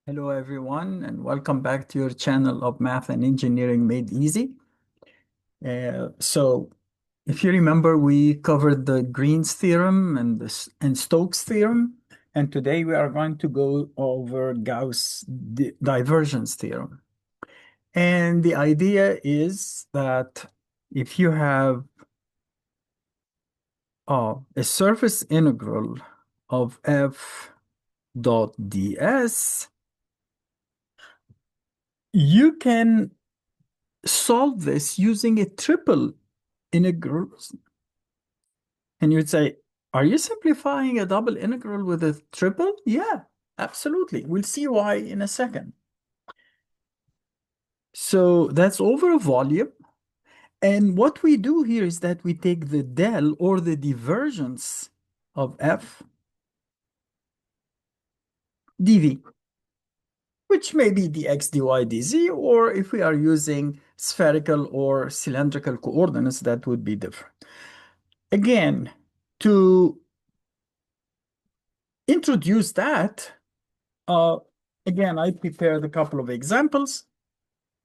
Hello, everyone, and welcome back to your channel of Math and Engineering Made Easy. If you remember, we covered the Green's theorem and Stokes theorem, and today we are going to go over Gauss divergence theorem. And the idea is that if you have a surface integral of f dot ds, you can solve this using a triple integral. And you'd say, are you simplifying a double integral with a triple? Yeah, absolutely. We'll see why in a second. So that's over a volume. And what we do here is that we take the del or the divergence of f dv, which may be dx, dy, dz, or if we are using spherical or cylindrical coordinates, that would be different. Again, to introduce that, uh, again, I prepared a couple of examples.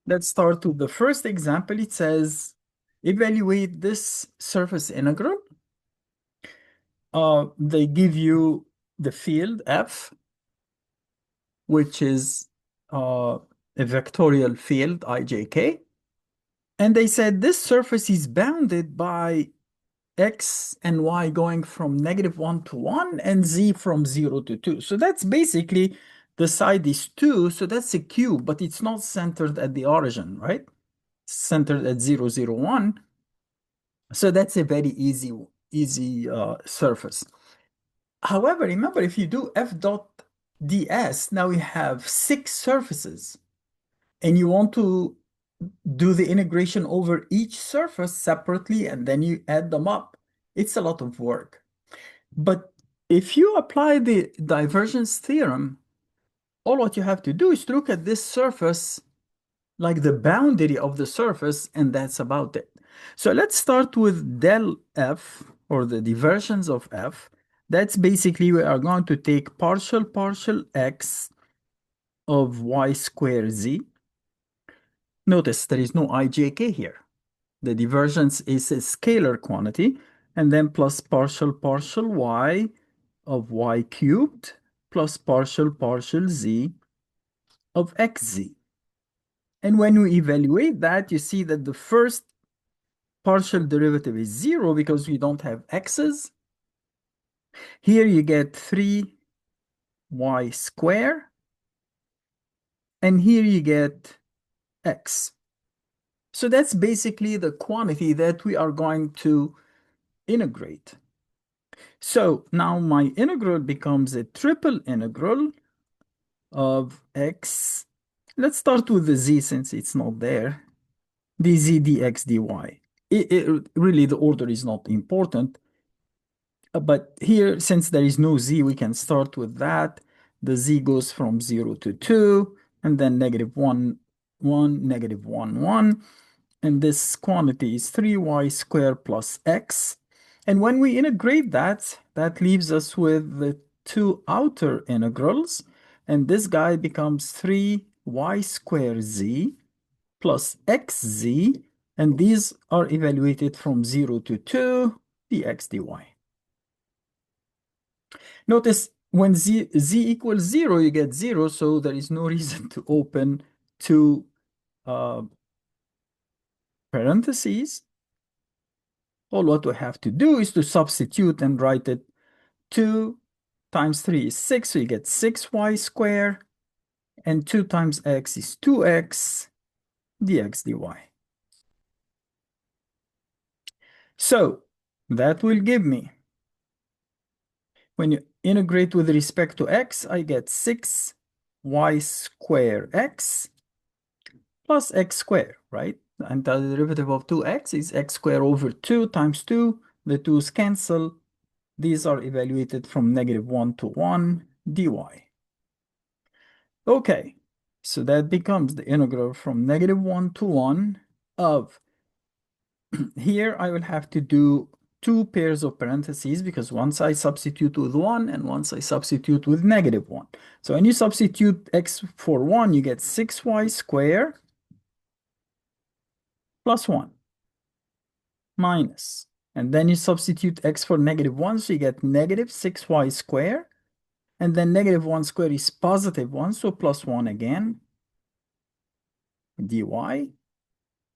Let's start with the first example. It says, evaluate this surface integral. They give you the field F, which is a vectorial field ijk. And they said this surface is bounded by x and y going from -1 to 1 and z from 0 to 2. So that's basically the side is 2, so that's a cube, but it's not centered at the origin, right? It's centered at 0, 0, 1. So that's a very easy surface. However, remember, if you do f dot ds, now we have 6 surfaces, and you want to do the integration over each surface separately, and then you add them up. It's a lot of work. But if you apply the divergence theorem, all what you have to do is to look at this surface like the boundary of the surface, and that's about it. So let's start with del f, or the divergence of f. That's basically we are going to take partial x of y squared z. Notice there is no ijk here. The divergence is a scalar quantity, and then plus partial y of y cubed plus partial z of xz. And when you evaluate that, you see that the first partial derivative is 0 because we don't have x's. Here you get 3y squared, and here you get x. So that's basically the quantity that we are going to integrate. So now my integral becomes a triple integral of x. Let's start with the z since it's not there. dz, dx, dy. Really, the order is not important. But here, since there is no z, we can start with that. The z goes from 0 to 2, and then -1, 1, -1, 1. And this quantity is 3y squared plus x. And when we integrate that, that leaves us with the two outer integrals. And this guy becomes 3y squared z plus xz. And these are evaluated from 0 to 2, dx dy. Notice when z equals 0, you get 0, so there is no reason to open two parentheses. All what we have to do is to substitute and write it. 2 times 3 is 6, so you get 6y squared, and 2 times x is 2x, dx dy. So that will give me, when you integrate with respect to x, I get 6y squared x plus x squared, right? The antiderivative of 2x is x squared over 2 times 2. The 2's cancel. These are evaluated from -1 to 1 dy. Okay, so that becomes the integral from -1 to 1 of, here I will have to do two pairs of parentheses because once I substitute with 1 and once I substitute with -1. So when you substitute x for 1, you get 6y squared plus 1 minus. And then you substitute x for -1, so you get negative 6y squared. And then -1 squared is positive 1, so plus 1 again, dy.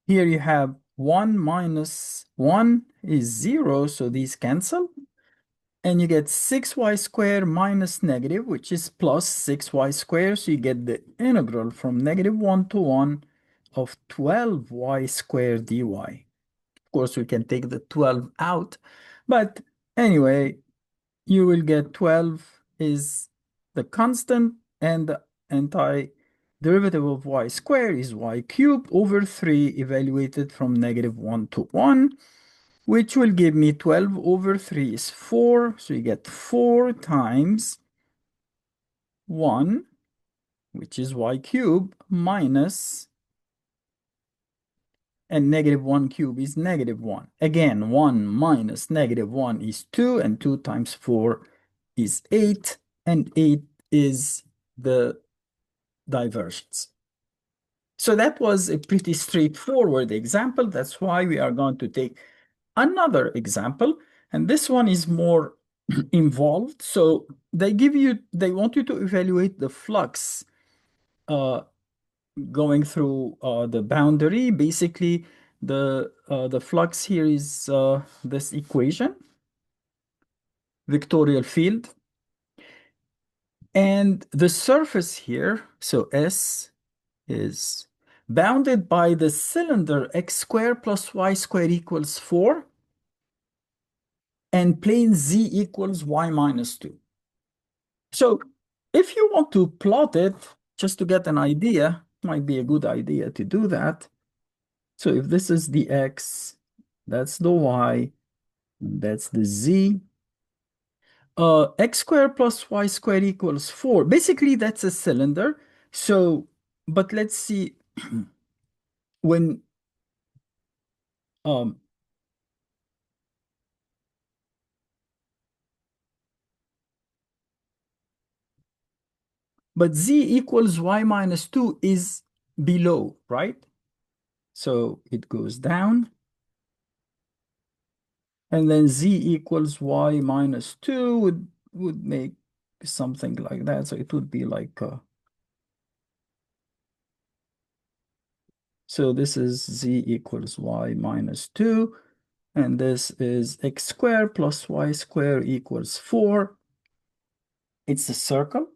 Here you have 1 minus 1 is 0, so these cancel. And you get 6y squared minus negative, which is plus 6y squared. So you get the integral from -1 to 1 of 12y squared dy. Of course, we can take the 12 out. But anyway, you will get 12 is the constant, and the antiderivative of y squared is y cubed over 3 evaluated from -1 to 1, which will give me 12 over 3 is 4. So you get 4 times 1, which is y cubed, minus, and -1 cubed is -1. Again, 1 minus -1 is 2, and 2 times 4 is 8, and 8 is the divergence. So that was a pretty straightforward example. That's why we are going to take another example, and this one is more involved. So they want you to evaluate the flux going through the boundary. Basically, the flux here is this equation, vectorial field. And the surface here, so S, is bounded by the cylinder x squared plus y squared equals 4, and plane z equals y minus 2. So if you want to plot it, just to get an idea, might be a good idea to do that. So if this is the x, that's the y, that's the z. X squared plus y squared equals 4. Basically, that's a cylinder. So, but let's see when but z equals y minus 2 is below, right? So it goes down. And then z equals y minus 2 would make something like that. So it would be like, so this is z equals y minus 2. And this is x squared plus y squared equals 4. It's a circle.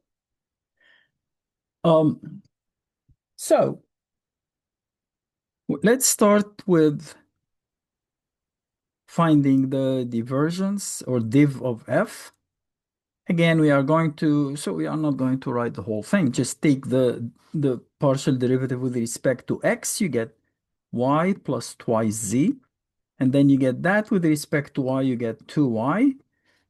So let's start with finding the divergence or div of f. Again, we are going to, so we are not going to write the whole thing. Just take the partial derivative with respect to x. You get y plus twice z. And then you get that with respect to y, you get 2y.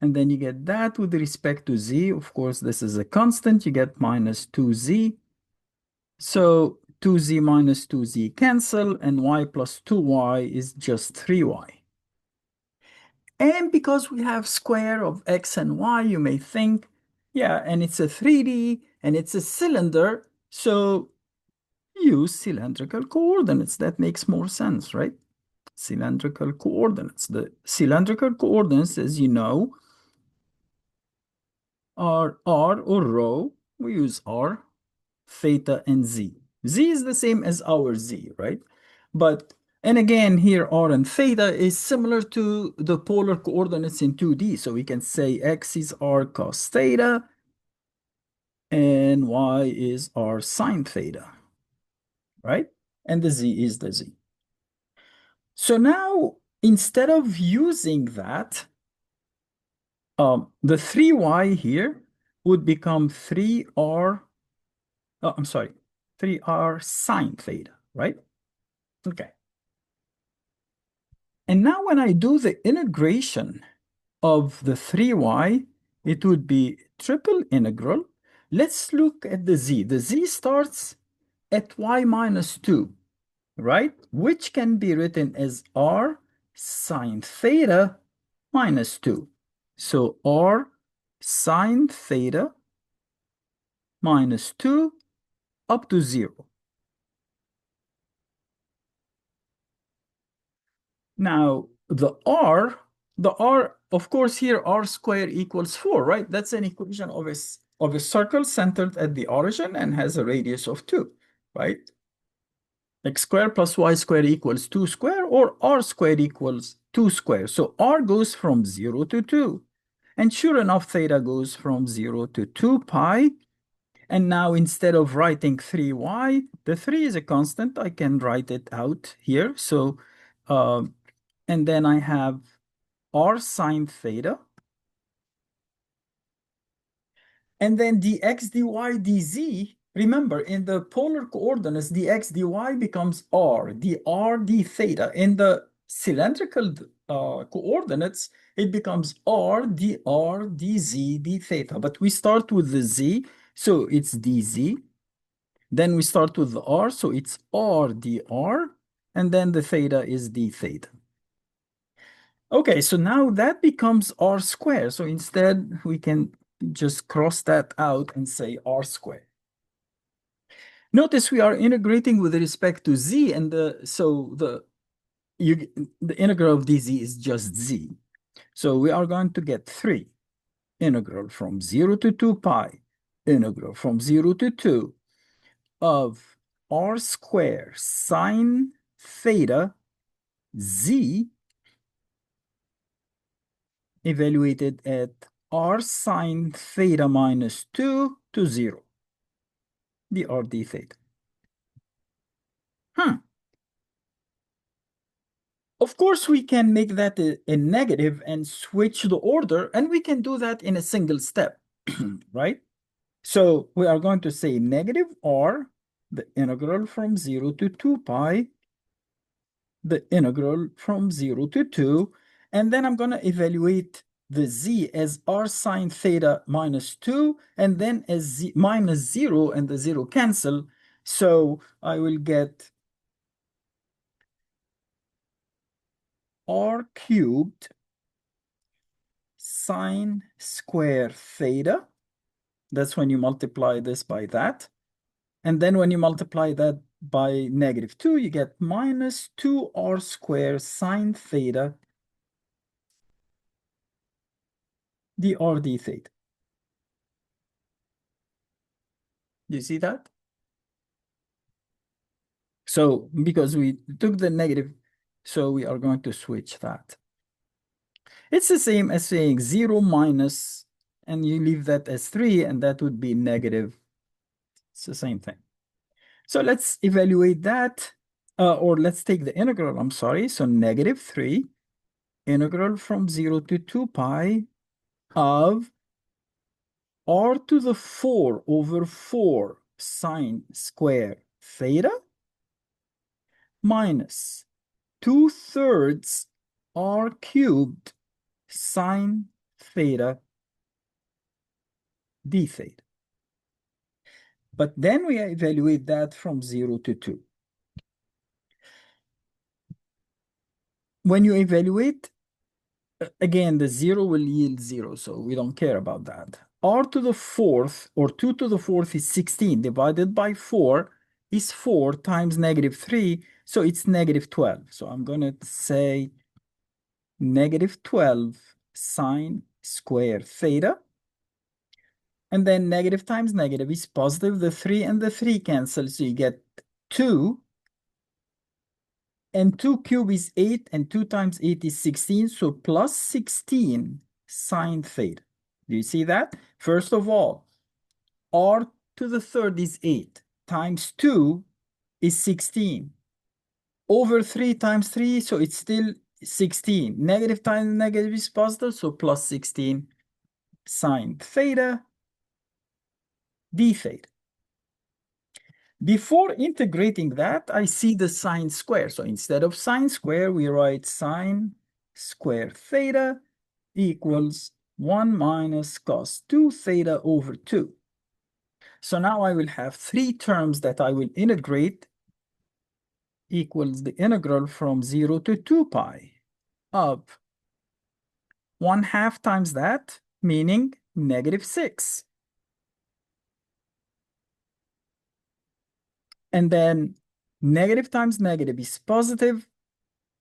And then you get that with respect to z. Of course, this is a constant. You get minus 2z. So 2z minus 2z cancel, and y plus 2y is just 3y. And because we have square of x and y, you may think, yeah, and it's a 3D, and it's a cylinder, so use cylindrical coordinates. That makes more sense, right? Cylindrical coordinates. The cylindrical coordinates, as you know, are r or rho. We use r, theta, and z. Z is the same as our z, right? But, and again, here r and theta is similar to the polar coordinates in 2D. So we can say x is r cos theta and y is r sine theta, right? And the z is the z. So now, instead of using that, the 3y here would become 3r, oh, I'm sorry, 3r sine theta, right? Okay. And now when I do the integration of the 3y, it would be triple integral. Let's look at the z. The z starts at y minus 2, right? Which can be written as r sine theta minus 2. So r sine theta minus 2 up to 0. Now, the r, of course, here r squared equals 4, right? That's an equation of a circle centered at the origin and has a radius of 2, right? X squared plus y squared equals 2 squared, or r squared equals 2 squared. So r goes from 0 to 2. And sure enough, theta goes from 0 to 2 pi. And now instead of writing 3y, the 3 is a constant. I can write it out here. So, and then I have r sine theta. And then dx, dy, dz. Remember, in the polar coordinates, dx, dy becomes r, dr, d theta. In the cylindrical coordinates, it becomes r, dr, dz, d theta. But we start with the z, so it's dz. Then we start with the r, so it's r, dr. And then the theta is d theta. Okay, so now that becomes r squared. So instead, we can just cross that out and say r squared. Notice we are integrating with respect to z, and the integral of dz is just z. So we are going to get 3 integral from 0 to 2 pi, integral from 0 to 2 of r squared sine theta z evaluated at r sine theta minus 2 to 0, dr d theta. Of course, we can make that a negative and switch the order, and we can do that in a single step, right? So we are going to say negative r, the integral from 0 to 2 pi, the integral from 0 to 2, and then I'm going to evaluate the z as r sine theta minus 2, and then as z minus 0, and the 0 cancel. So I will get r cubed sine square theta. That's when you multiply this by that. And then when you multiply that by negative 2, you get minus 2r squared sine theta dr d theta. Do you see that? So because we took the negative, so we are going to switch that. It's the same as saying 0 minus, and you leave that as 3, and that would be negative. It's the same thing. So let's evaluate that, or let's take the integral, I'm sorry. So negative 3, integral from 0 to 2 pi of r to the 4 over 4 sine square theta minus 2/3 r cubed sine theta d theta. But then we evaluate that from 0 to 2. When you evaluate, again, the 0 will yield 0, so we don't care about that. R to the 4th, or 2 to the 4th, is 16. Divided by 4 is 4 times negative 3, so it's negative 12. So I'm going to say negative 12 sine square theta. And then negative times negative is positive. The 3 and the 3 cancel, so you get 2. And 2 cubed is 8, and 2 times 8 is 16, so plus 16 sine theta. Do you see that? First of all, r to the 3rd is 8, times 2 is 16. Over 3 times 3, so it's still 16. Negative times negative is positive, so plus 16 sine theta d theta. Before integrating that, I see the sine square. So instead of sine square, we write sine square theta equals 1 minus cos 2 theta over 2. So now I will have 3 terms that I will integrate equals the integral from 0 to 2 pi of 1/2 times that, meaning -6. And then negative times negative is positive,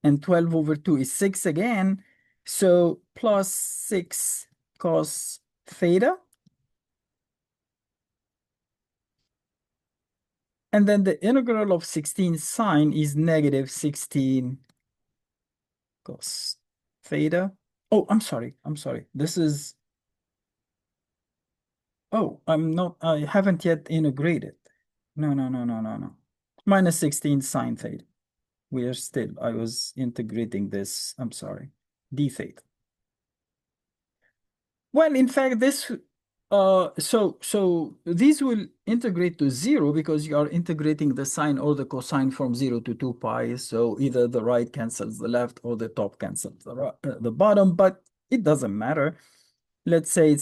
and 12 over 2 is 6 again. So plus 6 cos theta. And then the integral of 16 sine is -16 cos theta. Oh, I'm sorry. This is, oh, I haven't yet integrated. No. -16 sine theta. I was integrating this. I'm sorry. D theta. Well, in fact, so these will integrate to 0 because you are integrating the sine or the cosine from 0 to 2 pi. So either the right cancels the left or the top cancels the bottom, but it doesn't matter. Let's say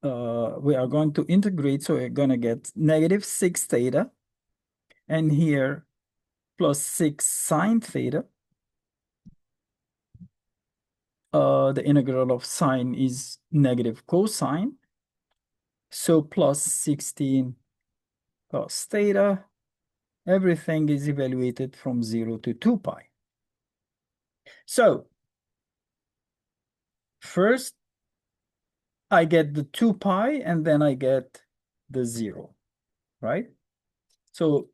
we are going to integrate, so we're going to get -6 theta, and here plus 6 sine theta. The integral of sine is negative cosine. So plus 16 cos theta. Everything is evaluated from 0 to 2 pi. So first, I get the 2 pi, and then I get the 0, right? So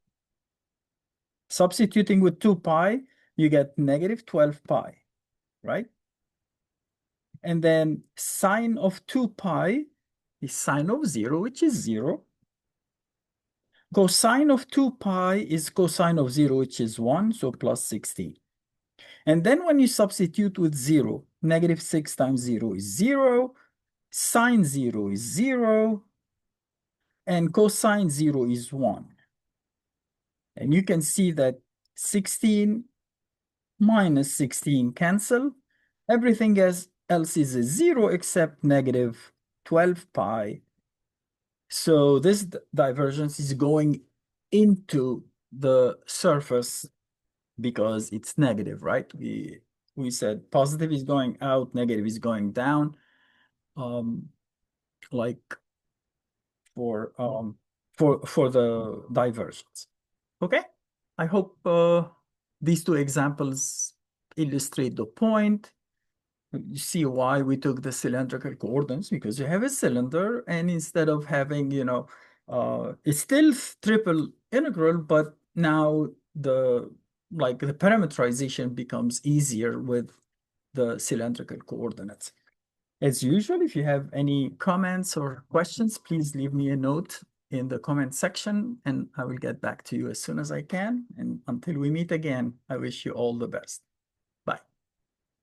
substituting with 2 pi, you get -12 pi, right? And then sine of 2 pi is sine of 0, which is 0. Cosine of 2 pi is cosine of 0, which is 1, so plus 16. And then when you substitute with 0, -6 times 0 is 0, sine 0 is 0, and cosine 0 is 1. And you can see that 16 minus 16 cancel. Everything else is a 0 except -12 pi. So this divergence is going into the surface because it's negative, right? We said positive is going out, negative is going down, like for the divergence. Okay, I hope these two examples illustrate the point. You see why we took the cylindrical coordinates, because you have a cylinder, and instead of having, it's still triple integral, but now the parameterization becomes easier with the cylindrical coordinates. As usual, if you have any comments or questions, please leave me a note in the comment section, and I will get back to you as soon as I can. And until we meet again, I wish you all the best.